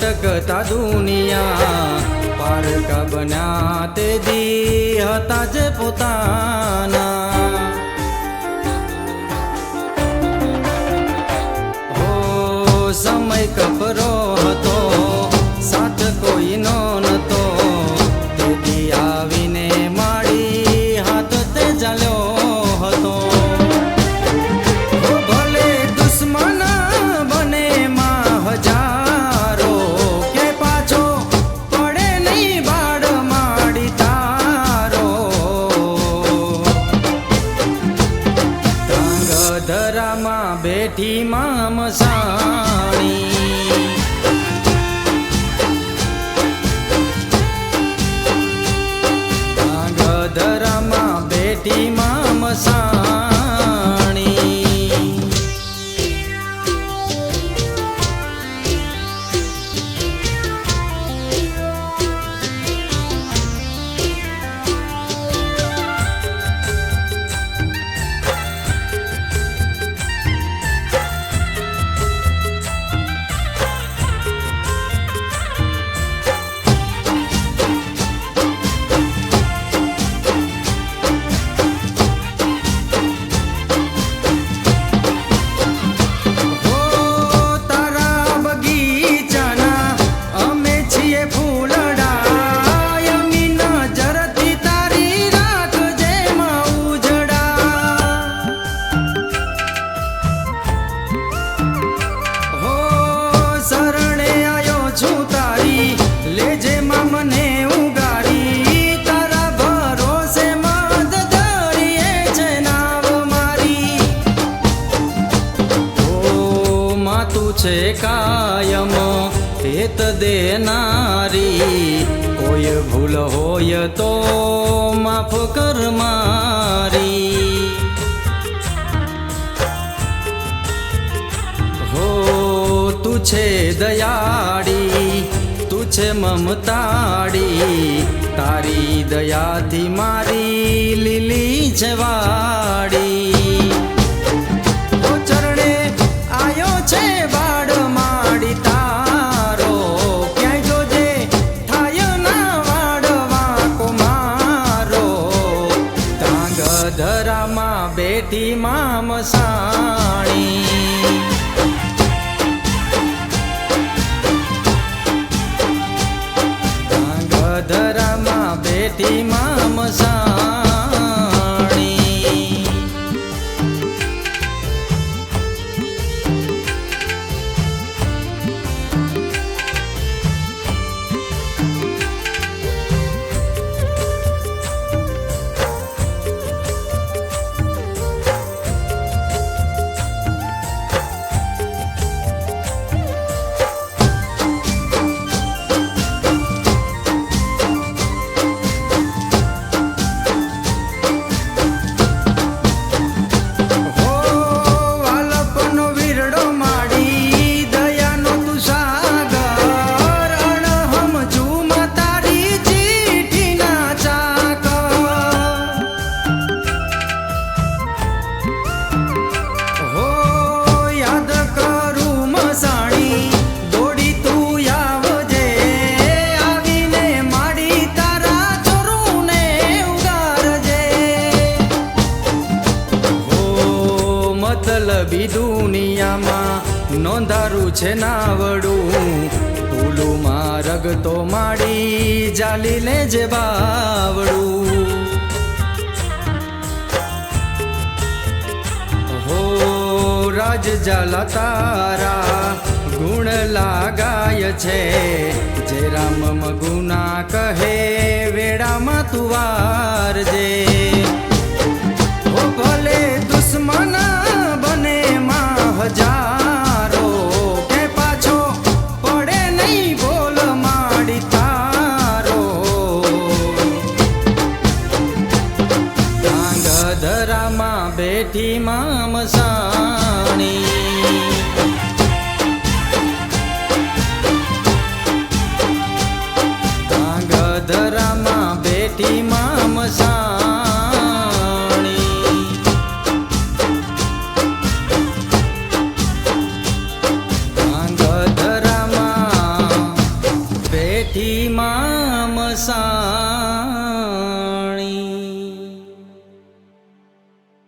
ભટકતા દુનિયા પારકા બન્યા તે દી હતા જે પોતાના હો સમય કપરો હતો સાથ કોઈનો નતો તે દી આવીને માડી હાથ તે ચાલ્યો હતો ભલે દુશ્મન બને માં હજારો કે પાછો પડે નહીં બાળ માડી તારો ધરામાં બેઠી માં મસાણી ધરામાં બેઠી માં મસાણી છે કાયમ હેત દેનારી કોઈ ભૂલ હોય તો માફ કર મારી હો તું છે દયાળી તું છે મમતાળી તારી દયાથી મારી લીલી છે વાડી ચરણે આયો છે બાળ માડી તારો ક્યાંય જોજે થાય ના વાડવા કુમારો તાંગ ધરામાં બેઠી માં મસાણી તાંગ ધરામાં બેઠી માં મસાણી મતલબી દુનિયામાં નોંધારું છે નાવડું ભૂલું માં રગતો માડી જાલી લેજે બાવડું હો રાજ જાલા તારા ગુણ લાગાય છે જે રામ મગુના કહે વેળામાં તું વારજે ભલે દુશ્મન બને માં હજારો કે પાછો પડે નહીં બોલ માડી તારો તાંગ ધરામાં બેઠી માં મસાણી તાંગ ધરામાં બેઠી માં મસાણી ધરામાં બેઠી માં મસાણ